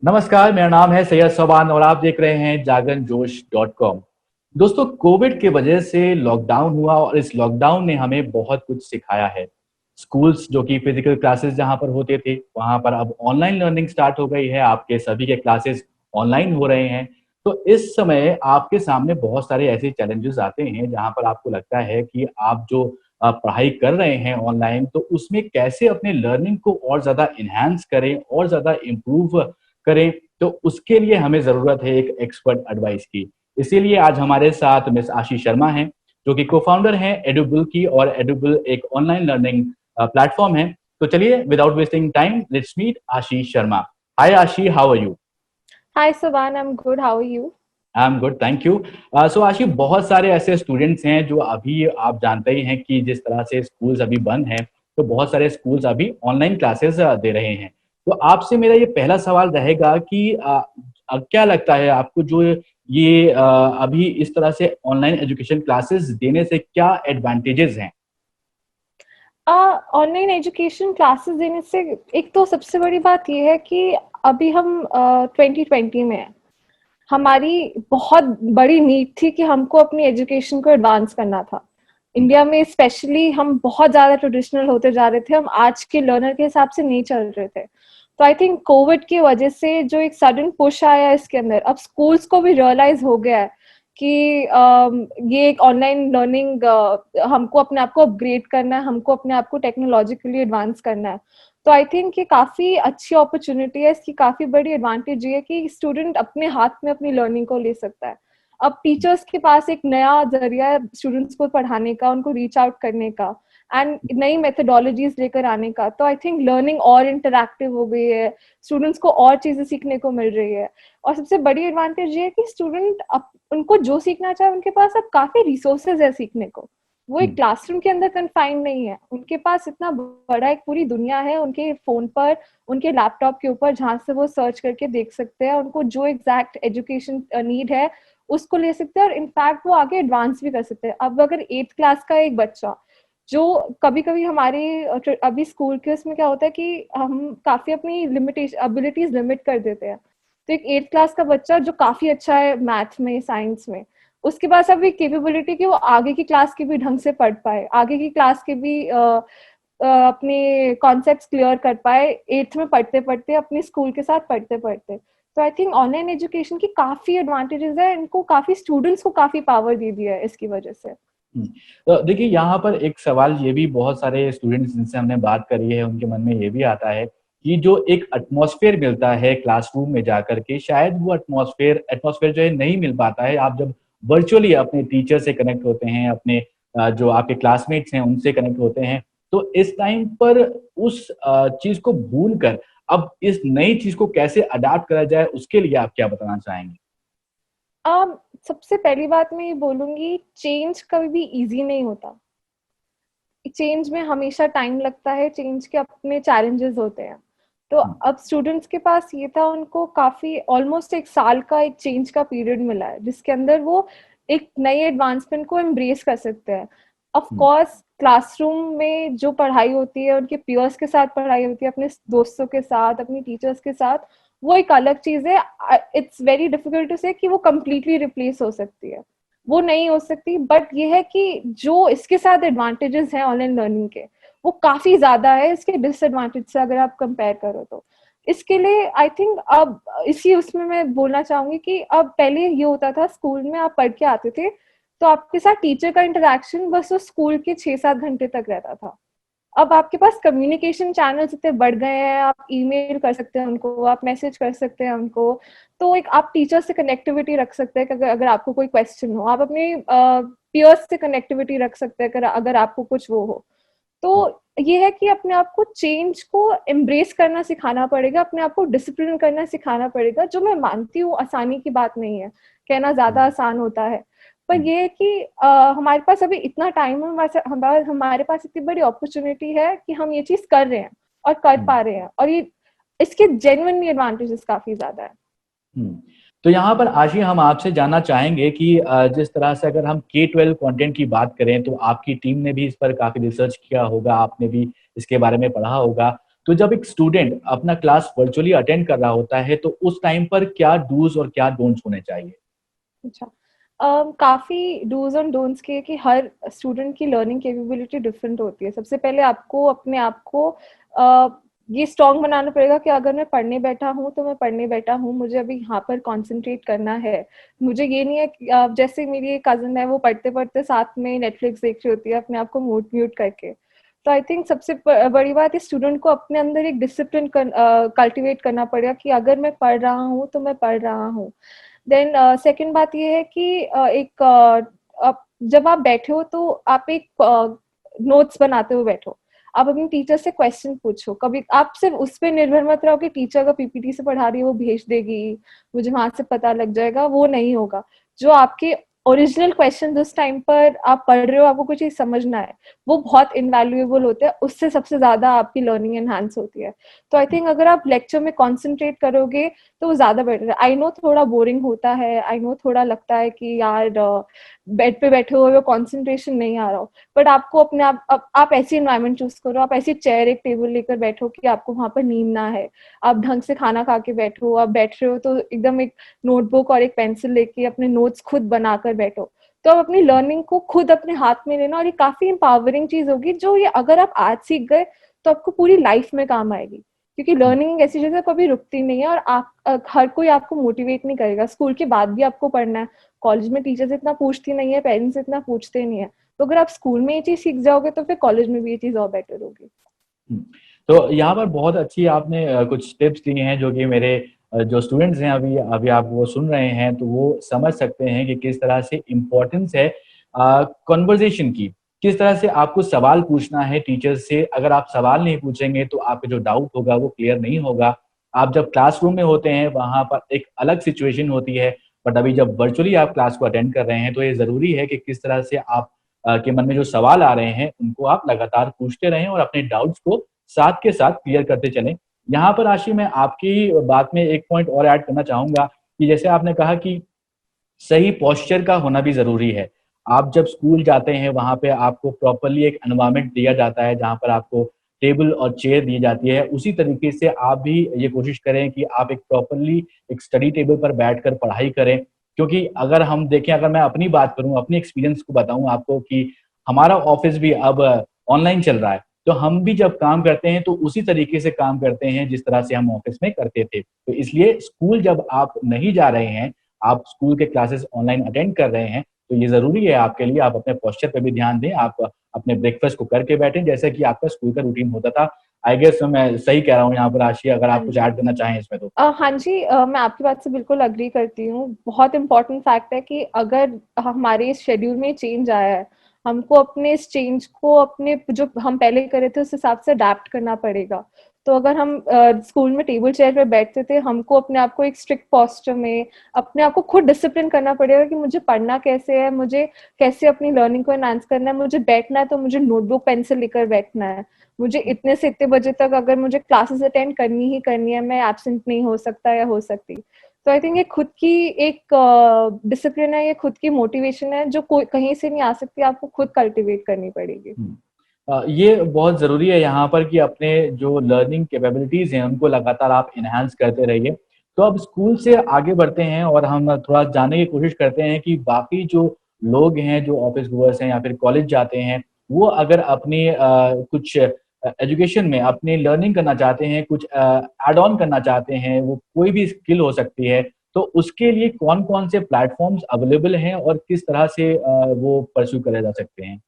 नमस्कार, मेरा नाम है सैयद सोबान और आप देख रहे हैं जागरणजोश.com। दोस्तों, कोविड की वजह से लॉकडाउन हुआ और इस लॉकडाउन ने हमें बहुत कुछ सिखाया है। स्कूल्स जो कि फिजिकल क्लासेस जहाँ पर होते थे, वहाँ पर अब ऑनलाइन लर्निंग स्टार्ट हो गई है। आपके सभी के क्लासेस ऑनलाइन हो रहे हैं। तो इस समय आपके सामने बहुत सारे ऐसे चैलेंजेस आते हैं जहाँ पर आपको लगता है कि आप जो पढ़ाई कर रहे हैं ऑनलाइन, तो उसमें कैसे अपने लर्निंग को और ज़्यादा एनहांस करें और ज़्यादा इम्प्रूव करें, तो उसके लिए हमें ज़रूरत है एक एक्सपर्ट एडवाइस की। इसीलिए आज हमारे साथ मिस आशी शर्मा हैं, जो कि को-फाउंडर हैं एडुबिल की और एडुबिल एक ऑनलाइन लर्निंग प्लेटफ़ॉर्म है। तो चलिए without wasting time let's meet Ashi Sharma. Hi Ashi, how are you? Hi Saban, I'm good. How are you? I am good, thank you. So Ashi, बहुत सारे ऐसे स्टूडेंट्स हैं जो अभी आप जानते ही हैं कि जिस तरह से स्कूल्स अभी बंद हैं, तो बहुत सारे स्कूल्स अभी ऑनलाइन क्लासेस दे रहे हैं। तो आपसे मेरा ये पहला सवाल रहेगा कि क्या लगता है आपको, जो ये अभी इस तरह से ऑनलाइन एजुकेशन क्लासेस देने से क्या एडवांटेजेस हैं? ऑनलाइन एजुकेशन क्लासेस देने से एक तो सबसे बड़ी बात ये है कि अभी हम 2020 में हैं। हमारी बहुत बड़ी नीड थी कि हमको अपनी एजुकेशन को एडवांस करना था। इंडिया में स्पेशली हम बहुत ज़्यादा ट्रेडिशनल होते जा रहे थे, हम आज के लर्नर के हिसाब से नहीं चल रहे थे। तो आई थिंक कोविड की वजह से जो एक सडन पुश आया इसके अंदर, अब स्कूल्स को भी रियलाइज हो गया है कि ये एक ऑनलाइन लर्निंग, हमको अपने आप को अपग्रेड करना है, हमको अपने आप को टेक्नोलॉजिकली एडवांस करना है। तो आई थिंक ये काफ़ी अच्छी अपॉर्चुनिटी है, इसकी काफ़ी बड़ी एडवांटेज ये है कि स्टूडेंट अपने हाथ में अपनी लर्निंग को ले सकता है। अब टीचर्स के पास एक नया जरिया है स्टूडेंट्स को पढ़ाने का, उनको रीच आउट करने का एंड नई मेथोडोलॉजीज लेकर आने का। तो आई थिंक लर्निंग और इंटरैक्टिव हो गई है, स्टूडेंट्स को और चीज़ें सीखने को मिल रही है। और सबसे बड़ी एडवांटेज ये है कि स्टूडेंट उनको जो सीखना चाहे उनके पास अब काफ़ी रिसोर्सेज है सीखने को। वो एक क्लासरूम के अंदर कन्फाइंड नहीं है, उनके पास इतना बड़ा एक पूरी दुनिया है उनके फोन पर, उनके लैपटॉप के ऊपर, जहाँ से वो सर्च करके देख सकते हैं, उनको जो एग्जैक्ट एजुकेशन नीड है उसको ले सकते हैं और इनफैक्ट वो आगे एडवांस भी कर सकते हैं। अब अगर 8th क्लास का एक बच्चा जो कभी कभी हमारे अभी स्कूल के उसमें क्या होता है कि हम काफी अपनी लिमिटेशन एबिलिटीज लिमिट कर देते हैं। तो एक 8th क्लास का बच्चा जो काफी अच्छा है मैथ में, साइंस में, उसके पास अभी कैपेबिलिटी कि वो आगे की क्लास के भी ढंग से पढ़ पाए, आगे की क्लास के भी अपने कॉन्सेप्ट्स क्लियर कर पाए, 8th में पढ़ते पढ़ते, अपने स्कूल के साथ पढ़ते पढ़ते। तो आई थिंक ऑनलाइन एजुकेशन की काफी एडवांटेजेस है, इनको काफी स्टूडेंट्स को काफी पावर दे दिया है इसकी वजह से। तो देखिए, यहाँ पर एक सवाल ये भी बहुत सारे स्टूडेंट्स जिनसे हमने बात करी है उनके मन में ये भी आता है कि जो एक एटमॉस्फेयर मिलता है क्लासरूम में जाकर के, शायद वो एटमॉस्फेयर एटमॉस्फेयर जो है नहीं मिल पाता है। आप जब वर्चुअली अपने टीचर से कनेक्ट होते हैं, अपने जो आपके क्लासमेट्स हैं उनसे कनेक्ट होते हैं, तो इस टाइम पर उस चीज को भूल कर अब इस नई चीज को कैसे अडाप्ट करा जाए, उसके लिए आप क्या बताना चाहेंगे? सबसे पहली बात मैं ये बोलूंगी, चेंज कभी भी इजी नहीं होता। चेंज में हमेशा टाइम लगता है, चेंज के अपने चैलेंजेस होते हैं। तो अब स्टूडेंट्स के पास ये था, उनको काफी ऑलमोस्ट एक साल का एक चेंज का पीरियड मिला है जिसके अंदर वो एक नई एडवांसमेंट को एम्ब्रेस कर सकते हैं। ऑफ कोर्स क्लासरूम में जो पढ़ाई होती है, उनके पीयर्स के साथ पढ़ाई होती है, अपने दोस्तों के साथ, अपनी टीचर्स के साथ, वो एक अलग चीज है। इट्स वेरी डिफिकल्ट टू से कि वो कंप्लीटली रिप्लेस हो सकती है, वो नहीं हो सकती। बट ये है कि जो इसके साथ एडवांटेजेस हैं ऑनलाइन लर्निंग के, वो काफी ज्यादा है इसके डिसएडवांटेज से अगर आप कंपेयर करो तो। इसके लिए आई थिंक अब इसी उसमें मैं बोलना चाहूंगी कि अब पहले ये होता था, स्कूल में आप पढ़ के आते थे तो आपके साथ टीचर का इंटरेक्शन बस उस स्कूल के 6-7 घंटे तक रहता था। अब आपके पास कम्युनिकेशन चैनल्स इतने बढ़ गए हैं, आप ईमेल कर सकते हैं उनको, आप मैसेज कर सकते हैं उनको। तो एक आप टीचर से कनेक्टिविटी रख सकते हैं कि अगर आपको कोई क्वेश्चन हो, आप अपने पीयर्स से कनेक्टिविटी रख सकते हैं अगर आपको कुछ वो हो। तो ये है कि अपने आप को चेंज को एम्ब्रेस करना सिखाना पड़ेगा, अपने आप को डिसिप्लिन करना सिखाना पड़ेगा, जो मैं मानती हूँ आसानी की बात नहीं है, कहना ज्यादा आसान होता है। पर ये है कि हमारे पास अभी इतना टाइम है, हमारे पास इतनी बड़ी अपॉर्चुनिटी है कि हम ये चीज कर रहे हैं और कर पा रहे हैं, और ये इसके जेन्युइनली एडवांटेजेस काफी ज्यादा है। हुँ। तो यहाँ पर आशी, हम आपसे जानना चाहेंगे कि जिस तरह से अगर हम K-12 कंटेंट की बात करें, तो आपकी टीम ने भी इस पर काफ़ी रिसर्च किया होगा, आपने भी इसके बारे में पढ़ा होगा। तो जब एक स्टूडेंट अपना क्लास वर्चुअली अटेंड कर रहा होता है तो उस टाइम पर क्या डूज और क्या डोंट्स होने चाहिए? अच्छा। काफ़ी डूज़ एंड डोंट्स के कि हर स्टूडेंट की लर्निंग कैपेबिलिटी डिफरेंट होती है। सबसे पहले आपको अपने आप को ये स्ट्रॉन्ग बनाना पड़ेगा कि अगर मैं पढ़ने बैठा हूँ, तो मैं पढ़ने बैठा हूँ, मुझे अभी यहाँ पर कॉन्संट्रेट करना है। मुझे ये नहीं है कि जैसे मेरी एक कज़िन है, वो पढ़ते-पढ़ते साथ में नेटफ्लिक्स देख रही होती है, अपने आप को म्यूट करके। तो आई थिंक सबसे बड़ी बात है स्टूडेंट को अपने अंदर एक डिसिप्लिन कल्टीवेट करना पड़ेगा कि अगर मैं पढ़ रहा हूँ, तो मैं पढ़ रहा हूँ। देन सेकंड बात ये है कि जब आप बैठे हो तो आप एक नोट्स बनाते हुए बैठो। आप अपने टीचर से क्वेश्चन पूछो। कभी आप सिर्फ उस पे निर्भर मत रहो कि टीचर अगर पीपीटी से पढ़ा रही है वो भेज देगी, मुझे वहां से पता लग जाएगा, वो नहीं होगा। जो आपके ओरिजिनल क्वेश्चन उस टाइम पर आप पढ़ रहे हो, आपको कुछ चीज समझना है, वो बहुत इनवैल्यूएबल होते हैं, उससे सबसे ज्यादा आपकी लर्निंग एनहांस होती है। तो आई थिंक अगर आप लेक्चर में कॉन्सेंट्रेट करोगे तो वो ज्यादा बेटर है। आई नो थोड़ा बोरिंग होता है, आई नो थोड़ा लगता है कि यार बेड पे बैठे हुए कंसंट्रेशन नहीं आ रहा हो, बट आपको अपने आप ऐसी एनवायरनमेंट चूज करो, आप ऐसी चेयर एक टेबल लेकर बैठो कि आपको वहां पर नींद ना है। आप ढंग से खाना खा के बैठो, आप बैठ रहे हो तो एकदम एक नोटबुक और एक पेंसिल लेके अपने नोट्स खुद बनाकर बैठो। तो आप अपनी लर्निंग को खुद अपने हाथ में लेना, और ये काफी एम्पावरिंग चीज होगी जो ये अगर आप आज सीख गए तो आपको पूरी लाइफ में काम आएगी। क्योंकि लर्निंग ऐसी चीज है कभी रुकती नहीं है, और आप हर कोई आपको मोटिवेट नहीं करेगा। स्कूल के बाद भी आपको पढ़ना है, कॉलेज में टीचर्स इतना पूछती नहीं है, पेरेंट्स इतना पूछते नहीं है। तो अगर आप स्कूल में ये चीज सीख जाओगे तो फिर कॉलेज में भी ये चीज और बेटर होगी। तो यहाँ पर बहुत अच्छी आपने कुछ टिप्स दिए हैं जो कि मेरे जो स्टूडेंट्स हैं अभी अभी आप वो सुन रहे हैं तो वो समझ सकते हैं कि किस तरह से इम्पोर्टेंस है कॉन्वर्जेशन की। किस तरह से आपको सवाल पूछना है टीचर से। अगर आप सवाल नहीं पूछेंगे तो आपका जो डाउट होगा वो क्लियर नहीं होगा। आप जब क्लासरूम में होते हैं वहां पर एक अलग सिचुएशन होती है, बट अभी जब वर्चुअली आप क्लास को अटेंड कर रहे हैं तो ये जरूरी है कि किस तरह से आप के मन में जो सवाल आ रहे हैं उनको आप लगातार पूछते रहें और अपने डाउट्स को साथ के साथ क्लियर करते चलें। यहाँ पर आशी मैं आपकी बात में एक पॉइंट और ऐड करना चाहूँगा कि जैसे आपने कहा कि सही पोस्चर का होना भी ज़रूरी है। आप जब स्कूल जाते हैं वहाँ पे आपको प्रॉपर्ली एक एनवायरनमेंट दिया जाता है जहाँ पर आपको टेबल और चेयर दी जाती है। उसी तरीके से आप भी ये कोशिश करें कि आप एक प्रॉपर्ली एक स्टडी टेबल पर बैठकर पढ़ाई करें। क्योंकि अगर हम देखें, अगर मैं अपनी बात करूँ, अपने एक्सपीरियंस को बताऊँ आपको कि हमारा ऑफ़िस भी अब ऑनलाइन चल रहा है। तो हम भी जब काम करते हैं तो उसी तरीके से काम करते हैं जिस तरह से हम ऑफ़िस में करते थे। तो इसलिए स्कूल जब आप नहीं जा रहे हैं, आप स्कूल के क्लासेस ऑनलाइन अटेंड कर रहे हैं, तो ये ज़रूरी है आपके लिए, आप अपने पोस्चर पे भी ध्यान दें, आप अपने ब्रेकफ़ास्ट को करके बैठें, जैसा कि आपका स्कूल का रूटीन होता था। आई गेस मैं सही कह रहा हूँ यहाँ पर आशी, अगर हाँ आप कुछ जी। ऐड करना चाहें इसमें तो? हाँ जी, मैं आपकी बात से बिल्कुल एग्री करती हूँ। बहुत इम्पोर्टेंट फैक्ट है कि अगर हमारे इस शेड्यूल में चेंज आया है, हमको अपने इस चेंज को अपने जो हम पहले करे थे उस हिसाब से अडैप्ट करना पड़ेगा। तो अगर हम स्कूल में टेबल चेयर पे बैठते थे, हमको अपने आप को एक स्ट्रिक्ट पोस्चर में अपने आप को खुद डिसिप्लिन करना पड़ेगा कि मुझे पढ़ना कैसे है, मुझे कैसे अपनी लर्निंग को एनहांस करना है, मुझे बैठना है तो मुझे नोटबुक पेंसिल लेकर बैठना है, मुझे इतने से इतने बजे तक अगर मुझे क्लासेस अटेंड करनी ही करनी है, मैं एब्सेंट नहीं हो सकता या हो सकती। तो आई थिंक ये खुद की एक डिसिप्लिन है, ये खुद की मोटिवेशन है जो कोई कहीं से नहीं आ सकती, आपको खुद कल्टीवेट करनी पड़ेगी। ये बहुत ज़रूरी है यहाँ पर कि अपने जो लर्निंग कैपेबिलिटीज़ हैं, उनको लगातार आप एनहांस करते रहिए। तो अब स्कूल से आगे बढ़ते हैं और हम थोड़ा जानने की कोशिश करते हैं कि बाकी जो लोग हैं, जो ऑफ़िस गोअर्स हैं या फिर कॉलेज जाते हैं, वो अगर अपनी कुछ एजुकेशन में अपनी लर्निंग करना चाहते हैं, कुछ ऐड ऑन करना चाहते हैं, वो कोई भी स्किल हो सकती है, तो उसके लिए कौन-कौन से प्लेटफ़ॉर्म्स अवेलेबल हैं और किस तरह से वो परस्यू करे जा सकते हैं?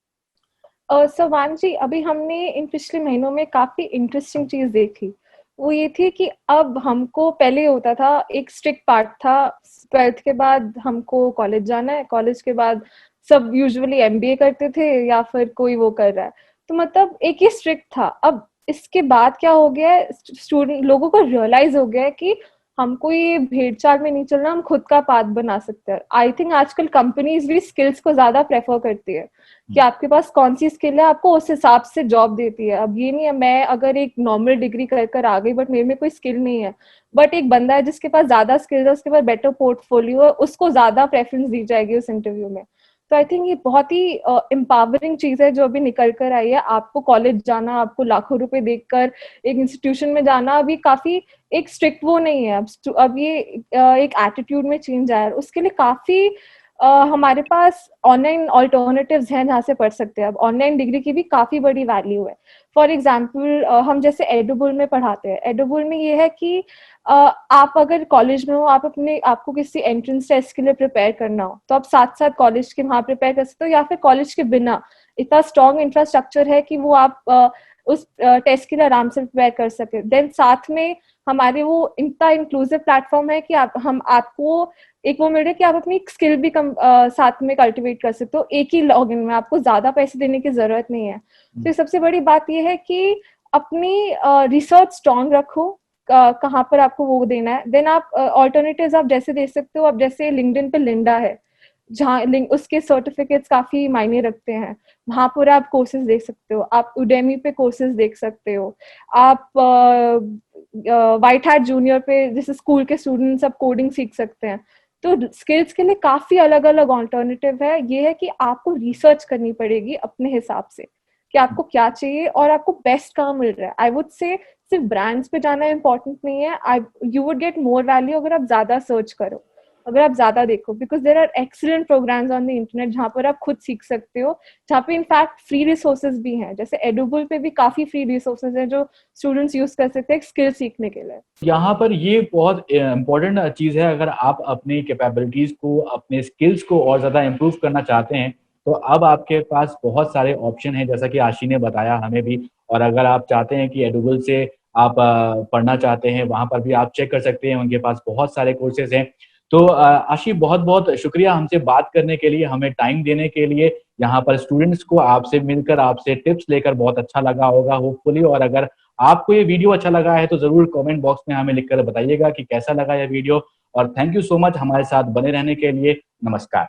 सवान जी, अभी हमने इन पिछले महीनों में काफ़ी इंटरेस्टिंग चीज़ देखी। वो ये थी कि अब हमको पहले होता था, एक स्ट्रिक्ट पार्ट था, 12th के बाद हमको कॉलेज जाना है, कॉलेज के बाद सब यूजुअली एमबीए करते थे या फिर कोई वो कर रहा है। तो मतलब एक ये स्ट्रिक्ट था। अब इसके बाद क्या हो गया है, स्टूडेंट लोगों को रियलाइज़ हो गया है कि हमको ये भेड़-चाल में नहीं चलना, हम खुद का पाथ बना सकते हैं। आई थिंक आजकल कंपनीज़ भी स्किल्स को ज़्यादा प्रेफ़र करती है। कि आपके पास कौन सी स्किल है, आपको उस हिसाब से जॉब देती है। अब ये नहीं है मैं अगर एक नॉर्मल डिग्री कर कर आ गई बट मेरे में कोई स्किल नहीं है, बट एक बंदा है जिसके पास ज्यादा स्किल है, उसके पास बेटर पोर्टफोलियो है, उसको ज्यादा प्रेफरेंस दी जाएगी उस इंटरव्यू में। तो आई थिंक ये बहुत ही एम्पावरिंग चीज है जो अभी निकल कर आई है। आपको कॉलेज जाना, आपको लाखों रुपए देकर एक इंस्टीट्यूशन में जाना अभी काफी एक स्ट्रिक्ट वो नहीं है। अब ये एक एटीट्यूड में चेंज आया है। उसके लिए काफी हमारे पास ऑनलाइन ऑल्टरनेटिव्स हैं जहाँ से पढ़ सकते हैं। अब ऑनलाइन डिग्री की भी काफी बड़ी वैल्यू है। फॉर एग्जाम्पल हम जैसे एडुबुल में पढ़ाते हैं। एडुबुल में ये है कि आप अगर कॉलेज में हो, आप अपने आपको किसी एंट्रेंस टेस्ट के लिए प्रिपेयर करना हो, तो आप साथ साथ कॉलेज के वहाँ प्रिपेयर कर सकते हो, या फिर कॉलेज के बिना इतना स्ट्रॉन्ग इंफ्रास्ट्रक्चर है कि वो आप उस टेस्ट के लिए आराम से प्रिपेयर कर सके। देन साथ में हमारे वो इतना इंक्लूसिव प्लेटफॉर्म है कि हम आपको एक वो मिल रहा है कि आप अपनी स्किल भी साथ में कल्टिवेट कर सकते हो एक ही लॉगिन में। आपको ज्यादा पैसे देने की जरूरत नहीं है। तो सबसे बड़ी बात ये है कि अपनी रिसर्च स्ट्रॉन्ग रखो, कहाँ पर आपको वो देना है। देन आप ऑल्टरनेटिव्स आप जैसे दे सकते हो। अब जैसे लिंक्डइन पे लिंडा है, जहाँ उसके सर्टिफिकेट्स काफी मायने रखते हैं। वहां पर आप कोर्सेज देख सकते हो। आप उडेमी पे कोर्सेज देख सकते हो। आप व्हाइट हैट जूनियर पे जैसे स्कूल के स्टूडेंट्स अब कोडिंग सीख सकते हैं। तो स्किल्स के लिए काफी अलग अलग ऑल्टरनेटिव है। ये है कि आपको रिसर्च करनी पड़ेगी अपने हिसाब से कि आपको क्या चाहिए और आपको बेस्ट कहाँ मिल रहा है। आई वुड से सिर्फ ब्रांड्स पे जाना इम्पोर्टेंट नहीं है। You would get more value अगर आप ज्यादा सर्च करो, अगर आप ज्यादा देखो, because there are excellent programmes on the internet जहाँ पर आप खुद सीख सकते हो, जहाँ पे इनफैक्ट फ्री रिसोर्सेज भी हैं। जैसे एडुबुल पे भी काफी फ्री रिसोर्सेज हैं जो स्टूडेंट्स यूज कर सकते हैं स्किल सीखने के लिए। यहाँ पर ये बहुत इम्पोर्टेंट चीज़ है। अगर आप अपनी कैपेबिलिटीज को, अपने स्किल्स को और ज़्यादा इम्प्रूव करना चाहते हैं, तो अब आपके पास बहुत सारे ऑप्शन हैं, जैसा कि आशी ने बताया हमें भी। और अगर आप चाहते हैं कि एडुबुल से आप पढ़ना चाहते हैं, वहाँ पर भी आप चेक कर सकते हैं, उनके पास बहुत सारे कोर्सेज हैं। तो आशी, बहुत बहुत शुक्रिया हमसे बात करने के लिए, हमें टाइम देने के लिए। यहाँ पर स्टूडेंट्स को आपसे मिलकर, आपसे टिप्स लेकर बहुत अच्छा लगा होगा होपफुली। और अगर आपको ये वीडियो अच्छा लगा है तो जरूर कमेंट बॉक्स में हमें लिखकर बताइएगा कि कैसा लगा यह वीडियो। और थैंक यू सो मच हमारे साथ बने रहने के लिए। नमस्कार।